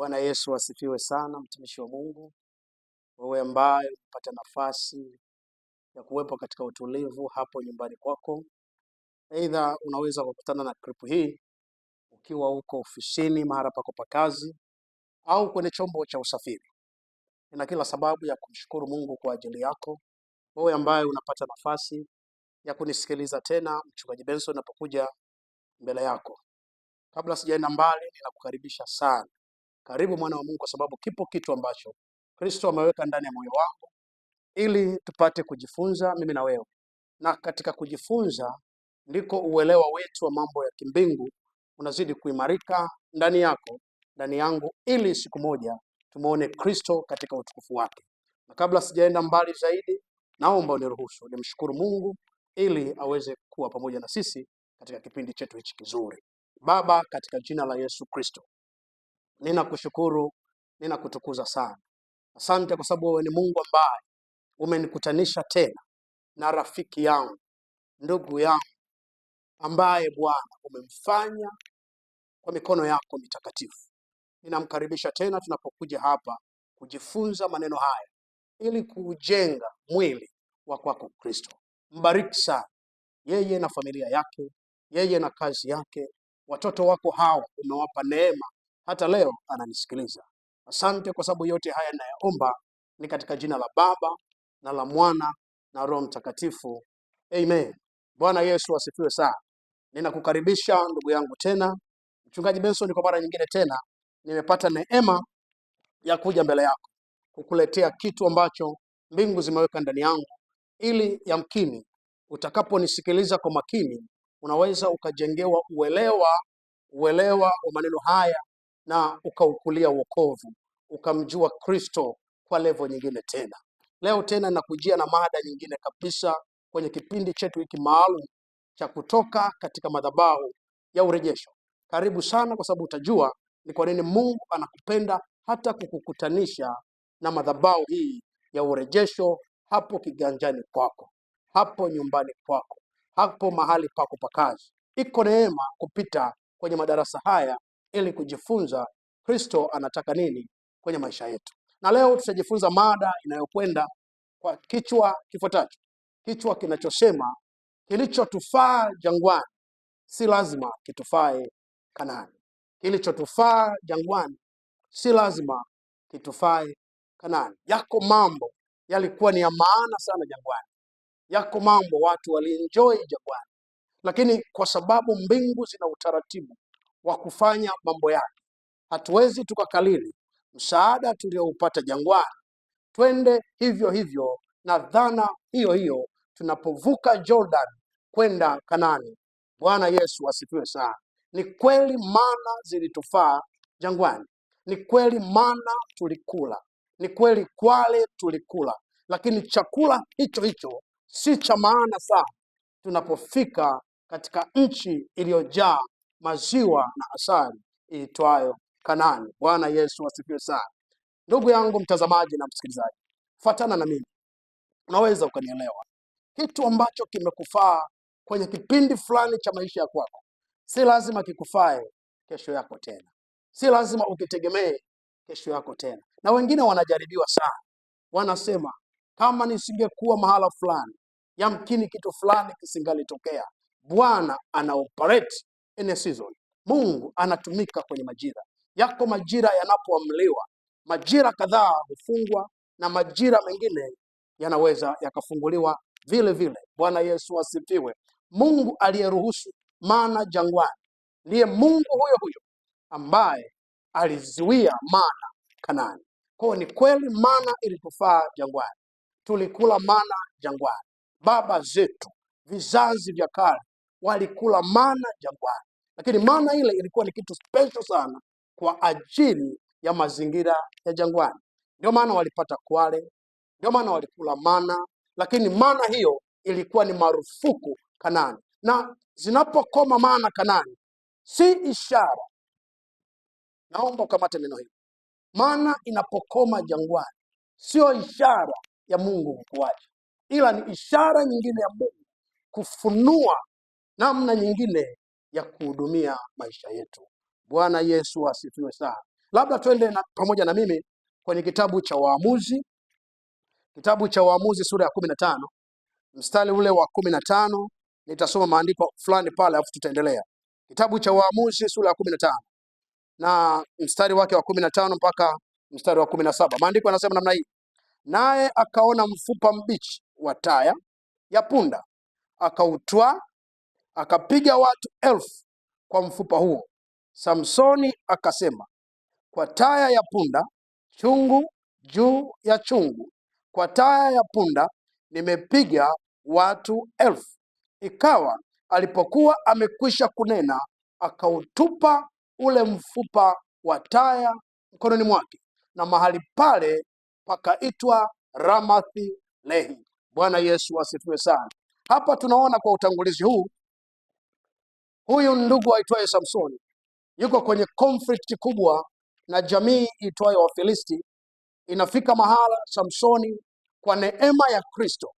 Bwana Yesu asifiwe sana, mtumishi wa Mungu. Wewe ambaye unapata nafasi ya kuwepo katika utulivu hapo nyumbani kwako, aidha unaweza kukutana na clip hii ukiwa uko ofisini, mahali pako pa kazi, au kwenye chombo cha usafiri. Nina kila sababu ya kumshukuru Mungu kwa ajili yako. Wewe ambaye unapata nafasi ya kunisikiliza tena, Mchungaji Benson anapokuja mbele yako. Kabla sijaenda mbali, ninakukaribisha sana. Karibu mwana wa Mungu, kwa sababu kipo kitu ambacho Kristo ameweka ndani ya moyo wangu ili tupate kujifunza mimi na wewe. Na katika kujifunza ndiko uelewa wetu wa mambo ya kimbingu unazidi kuimarika ndani yako, ndani yangu, ili siku moja tumuone Kristo katika utukufu wake. Na kabla sijaenda mbali zaidi, naomba uniruhusu nimshukuru Mungu ili aweze kuwa pamoja na sisi katika kipindi chetu hichi kizuri. Baba, katika jina la Yesu Kristo, ninakushukuru, ninakutukuza sana. Asante kwa sababu wewe ni Mungu ambaye umenikutanisha tena na rafiki yangu, ndugu yangu, ambaye Bwana umemfanya kwa mikono yako mitakatifu. Ninamkaribisha tena tunapokuja hapa kujifunza maneno haya ili kujenga mwili wa kwako Kristo. Mbariki sana yeye na familia yake, yeye na kazi yake. Watoto wako hawa umewapa neema, hata leo ananisikiliza. Asante kwa sababu yote haya nayaomba ni katika jina la Baba na la Mwana na Roho Mtakatifu. Amen. Bwana Yesu asifiwe sana. Ninakukaribisha ndugu yangu tena, Mchungaji Benson, kwa mara nyingine tena nimepata neema ya kuja mbele yako kukuletea kitu ambacho mbingu zimeweka ndani yangu, ili yamkini utakaponisikiliza kwa makini unaweza ukajengewa uelewa wa maneno haya na ukaukulia wokovu, ukamjua Kristo kwa level nyingine tena. Leo tena nakujia na mada nyingine kabisa kwenye kipindi chetu hiki maalum cha kutoka katika madhabahu ya urejesho. Karibu sana, kwa sababu utajua ni kwa nini Mungu anakupenda hata kukukutanisha na madhabahu hii ya urejesho, hapo kiganjani kwako, hapo nyumbani kwako, hapo mahali pako pa kazi. Iko neema kupita kwenye madarasa haya ili kujifunza Kristo anataka nini kwenye maisha yetu. Na leo tutajifunza mada inayokwenda kwa kichwa kifuatacho, kichwa kinachosema kilichotufaa jangwani si lazima kitufae Kanaani. Kilichotufaa jangwani si lazima kitufae Kanaani. Yako mambo yalikuwa ni ya maana sana jangwani, yako mambo watu walienjoy jangwani, lakini kwa sababu mbingu zina utaratibu wa kufanya mambo yake, hatuwezi tukakalili msaada tulioupata jangwani twende hivyo hivyo na dhana hiyo hiyo tunapovuka Jordan kwenda Kanaani. Bwana Yesu asifiwe sana. Ni kweli mana zilitufaa jangwani, ni kweli mana tulikula, ni kweli kwale tulikula, lakini chakula hicho hicho si cha maana sana tunapofika katika nchi iliyojaa maziwa na asali iitwayo Kanaani. Bwana Yesu asifiwe sana. Ndugu yangu mtazamaji na msikilizaji, fuatana na mimi, unaweza ukanielewa. Kitu ambacho kimekufaa kwenye kipindi fulani cha maisha ya kwako si lazima kikufae kesho yako tena, si lazima ukitegemee kesho yako tena. Na wengine wanajaribiwa sana, wanasema kama nisingekuwa mahala fulani, yamkini kitu fulani kisingalitokea. Bwana ana operate in a season. Mungu anatumika kwenye majira yako. Majira yanapoamliwa, majira kadhaa hufungwa na majira mengine yanaweza yakafunguliwa vile vile. Bwana Yesu asifiwe. Mungu aliyeruhusu mana jangwani ndiye Mungu huyo huyo ambaye alizuia mana Kanaani. Kwa ni kweli mana ilitufaa jangwani, tulikula mana jangwani. Baba zetu vizazi vya kale walikula mana jangwani, lakini mana ile ilikuwa ni kitu special sana kwa ajili ya mazingira ya jangwani. Ndio maana walipata kwale, ndio maana walikula mana, lakini mana hiyo ilikuwa ni marufuku Kanaani. Na zinapokoma mana Kanaani si ishara, naomba ukamate neno hili, mana inapokoma jangwani sio ishara ya Mungu kukuacha, ila ni ishara nyingine ya Mungu kufunua namna nyingine ya kuhudumia maisha yetu. Bwana Yesu asifiwe sana. Labda twende pamoja na mimi kwenye kitabu cha Waamuzi, kitabu cha Waamuzi sura ya 15 mstari ule wa 15. Nitasoma maandiko fulani pale alafu tutaendelea. Kitabu cha Waamuzi sura ya 15 na mstari wake wa 15 mpaka mstari wa 17. Maandiko yanasema namna hii: naye akaona mfupa mbichi wa taya ya punda, akautwaa, akapiga watu 1000 kwa mfupa huo. Samsoni akasema, kwa taya ya punda chungu juu ya chungu, kwa taya ya punda nimepiga watu 1000. Ikawa alipokuwa amekwisha kunena, akautupa ule mfupa wa taya mkononi mwake, na mahali pale pakaitwa Ramathi Lehi. Bwana Yesu asifiwe sana. Hapa tunaona kwa utangulizi huu, huyu ndugu aitwaye Samsoni yuko kwenye conflict kubwa na jamii itwayo Wafilisti. Inafika mahala Samsoni kwa neema ya Kristo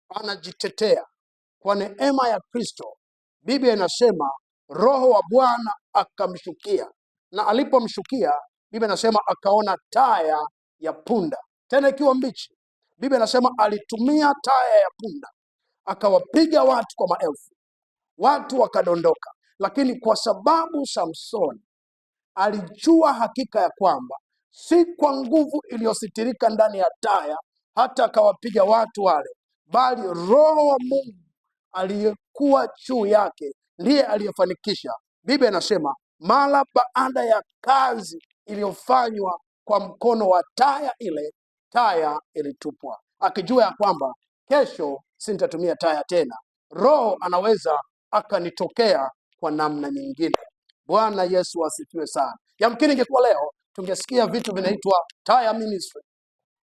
anajitetea. Kwa neema ya Kristo, Biblia inasema Roho wa Bwana akamshukia, na alipomshukia, Biblia inasema akaona taya ya punda, tena ikiwa mbichi. Biblia inasema alitumia taya ya punda akawapiga watu kwa maelfu, watu wakadondoka. Lakini kwa sababu Samsoni alijua hakika ya kwamba si kwa nguvu iliyositirika ndani ya taya hata akawapiga watu wale, bali Roho wa Mungu aliyekuwa juu yake ndiye aliyefanikisha. Biblia inasema mara baada ya kazi iliyofanywa kwa mkono wa taya ile, taya ilitupwa, akijua ya kwamba kesho sintatumia taya tena. Roho anaweza akanitokea kwa namna nyingine. Bwana Yesu asifiwe sana. Yamkini ingekuwa leo tungesikia vitu vinaitwa tire ministry,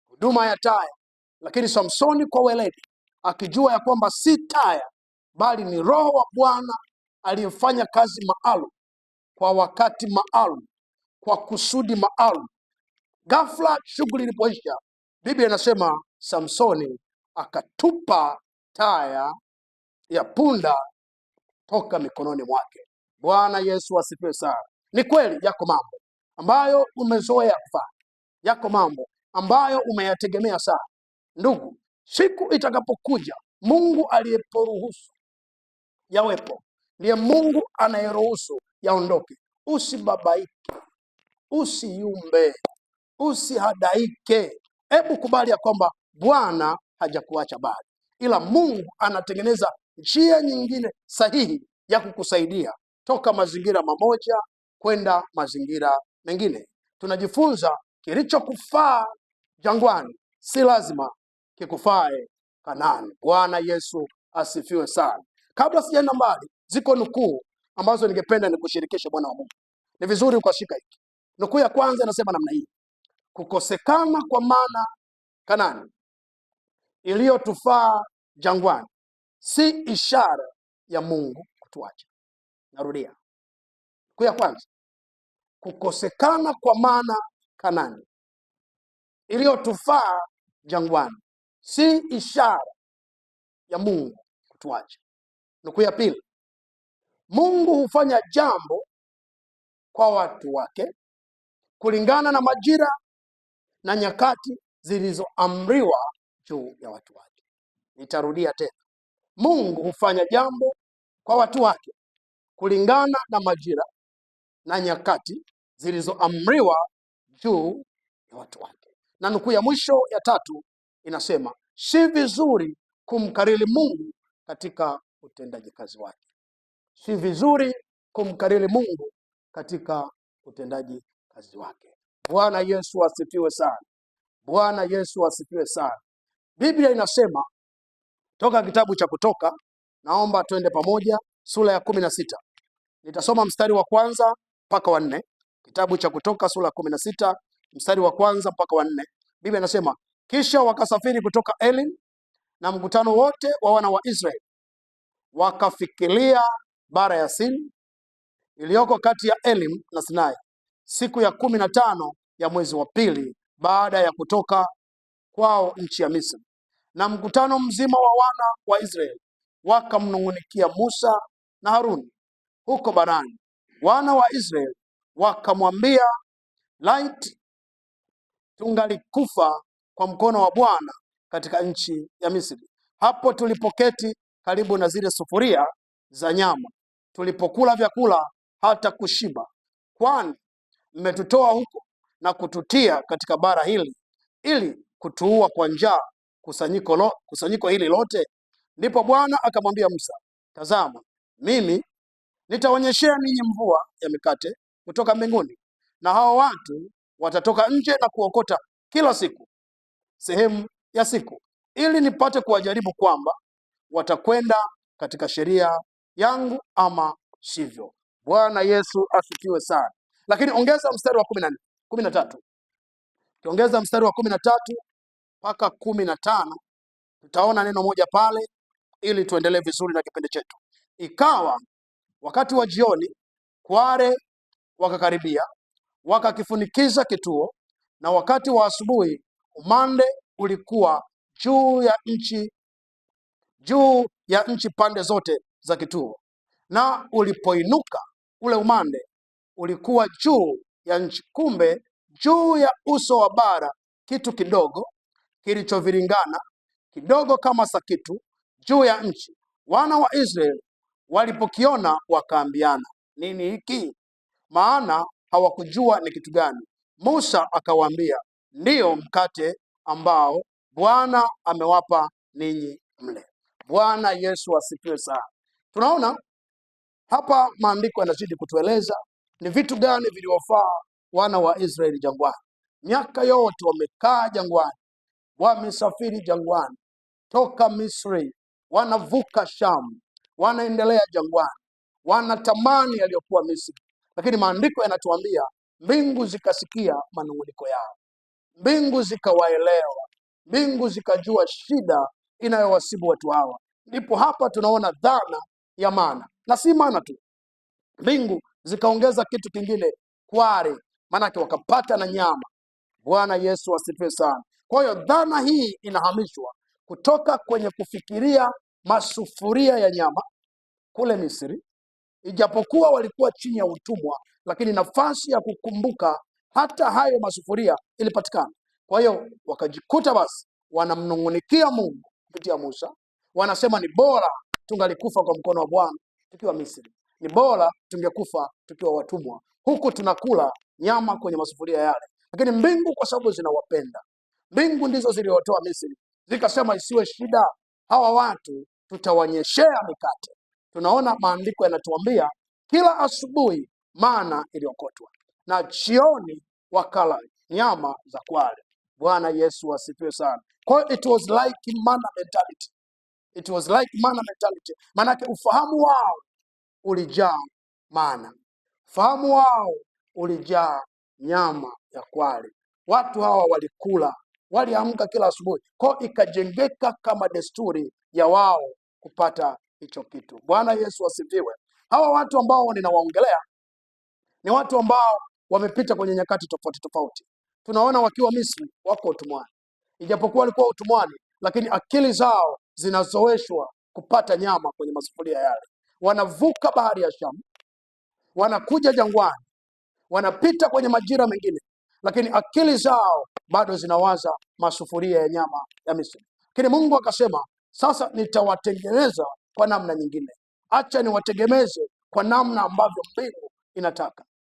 huduma ya taya, lakini Samsoni kwa weledi, akijua ya kwamba si taya bali ni Roho wa Bwana aliyefanya kazi maalum kwa wakati maalum kwa kusudi maalum. Ghafla shughuli ilipoisha, Biblia inasema Samsoni akatupa taya ya punda toka mikononi mwake. Bwana Yesu asifiwe sana. Ni kweli yako mambo ambayo umezoea kufanya, yako mambo ambayo umeyategemea sana. Ndugu, siku itakapokuja Mungu aliyeporuhusu yawepo ndiye Mungu anayeruhusu yaondoke. Usibabaike, usiyumbe, usihadaike. Hebu kubali ya kwamba Bwana hajakuacha bali, ila Mungu anatengeneza njia nyingine sahihi ya kukusaidia toka mazingira mamoja kwenda mazingira mengine. Tunajifunza kilichokufaa jangwani si lazima kikufae Kanaani. Bwana Yesu asifiwe sana. Kabla sijaenda mbali, ziko nukuu ambazo ningependa nikushirikishe Bwana wa Mungu. Ni vizuri ukashika hiki. Nukuu ya kwanza inasema namna hii: kukosekana kwa mana Kanaani iliyotufaa jangwani si ishara ya Mungu kutuacha. Narudia. Nukuu ya kwanza: kukosekana kwa mana Kanaani iliyotufaa jangwani si ishara ya Mungu kutuacha. Nukuu ya pili: Mungu hufanya jambo kwa watu wake kulingana na majira na nyakati zilizoamriwa juu ya watu wake. Nitarudia tena. Mungu hufanya jambo kwa watu wake kulingana na majira na nyakati zilizoamriwa juu ya watu wake. Na nukuu ya mwisho ya tatu inasema, si vizuri kumkariri Mungu katika utendaji kazi wake. Si vizuri kumkariri Mungu katika utendaji kazi wake. Bwana Yesu asifiwe sana. Bwana Yesu asifiwe sana. Biblia inasema toka kitabu cha Kutoka, naomba twende pamoja, sura ya 16. Nitasoma mstari wa kwanza mpaka wa 4. Kitabu cha Kutoka sura ya 16 mstari wa kwanza mpaka wa 4. Biblia inasema, kisha wakasafiri kutoka Elim na mkutano wote wa wana wa Israeli wakafikiria bara ya Sini iliyoko kati ya Elim na Sinai, siku ya 15 ya mwezi wa pili baada ya kutoka kwao nchi ya Misri. Na mkutano mzima wa wana wa Israeli wakamnung'unikia Musa na Haruni huko barani. Wana wa Israeli wakamwambia Laiti tungalikufa kwa mkono wa Bwana katika nchi ya Misri, hapo tulipoketi karibu na zile sufuria za nyama, tulipokula vyakula hata kushiba. Kwani mmetutoa huko na kututia katika bara hili ili kutuua kwa njaa kusanyiko hili lote. Ndipo Bwana akamwambia Musa, tazama, mimi nitaonyeshea ninyi mvua ya mikate kutoka mbinguni, na hao watu watatoka nje na kuokota kila siku sehemu ya siku, ili nipate kuwajaribu kwamba watakwenda katika sheria yangu ama sivyo. Bwana Yesu asifiwe sana. Lakini ongeza mstari wa 13. Tuongeza mstari wa 13 mpaka 15, tutaona neno moja pale ili tuendelee vizuri na kipindi chetu. Ikawa wakati wa jioni, kware wakakaribia, wakakifunikiza kituo, na wakati wa asubuhi umande ulikuwa juu ya nchi pande zote za kituo. Na ulipoinuka ule umande ulikuwa juu ya nchi. Kumbe juu ya uso wa bara kitu kidogo kilichoviringana kidogo kama sakitu juu ya nchi. Wana wa Israeli walipokiona wakaambiana, nini hiki? Maana hawakujua ni kitu gani. Musa akawaambia, ndiyo mkate ambao Bwana amewapa ninyi mle. Bwana Yesu asifiwe sana. Tunaona hapa maandiko yanazidi kutueleza ni vitu gani viliwafaa wana wa Israeli jangwani. Miaka yote wamekaa jangwani, wamesafiri jangwani toka Misri, wanavuka Shamu, wanaendelea jangwani, wanatamani yaliyokuwa Misri. Lakini maandiko yanatuambia mbingu zikasikia manung'uniko yao, mbingu zikawaelewa, mbingu zikajua shida inayowasibu watu hawa. Ndipo hapa tunaona dhana ya mana, na si mana tu, mbingu zikaongeza kitu kingine, kware, maanake wakapata na nyama. Bwana Yesu asifiwe sana. Kwa hiyo dhana hii inahamishwa kutoka kwenye kufikiria masufuria ya nyama kule Misri, ijapokuwa walikuwa chini ya utumwa, lakini nafasi ya kukumbuka hata hayo masufuria ilipatikana. Kwa hiyo wakajikuta basi wanamnung'unikia Mungu kupitia Musa, wanasema ni bora tungalikufa kwa mkono wa Bwana tukiwa Misri, ni bora tungekufa tukiwa watumwa, huku tunakula nyama kwenye masufuria yale. Lakini mbingu kwa sababu zinawapenda, mbingu ndizo ziliotoa Misri, zikasema isiwe shida, hawa watu tutawanyeshea mikate. Tunaona maandiko yanatuambia kila asubuhi mana iliokotwa na jioni wakala nyama za kwale. Bwana Yesu asifiwe sana. Kwa hiyo it was like manna mentality. It was like manna mentality. Manake ufahamu wao ulijaa mana, ufahamu wao ulijaa nyama ya kwale. Watu hawa walikula, waliamka kila asubuhi, kwa ikajengeka kama desturi ya wao kupata hicho kitu. Bwana Yesu asifiwe. Hawa watu ambao ninawaongelea ni watu ambao wamepita kwenye nyakati tofauti tofauti. Tunaona wakiwa Misri wako utumwani, ijapokuwa walikuwa utumwani, lakini akili zao zinazoeshwa kupata nyama kwenye masufuria yale. Wanavuka bahari ya Shamu, wanakuja jangwani, wanapita kwenye majira mengine, lakini akili zao bado zinawaza masufuria ya nyama ya Misri. Lakini Mungu akasema, sasa nitawatengeneza kwa namna nyingine. Acha niwategemeze kwa namna ambavyo mbingu inataka.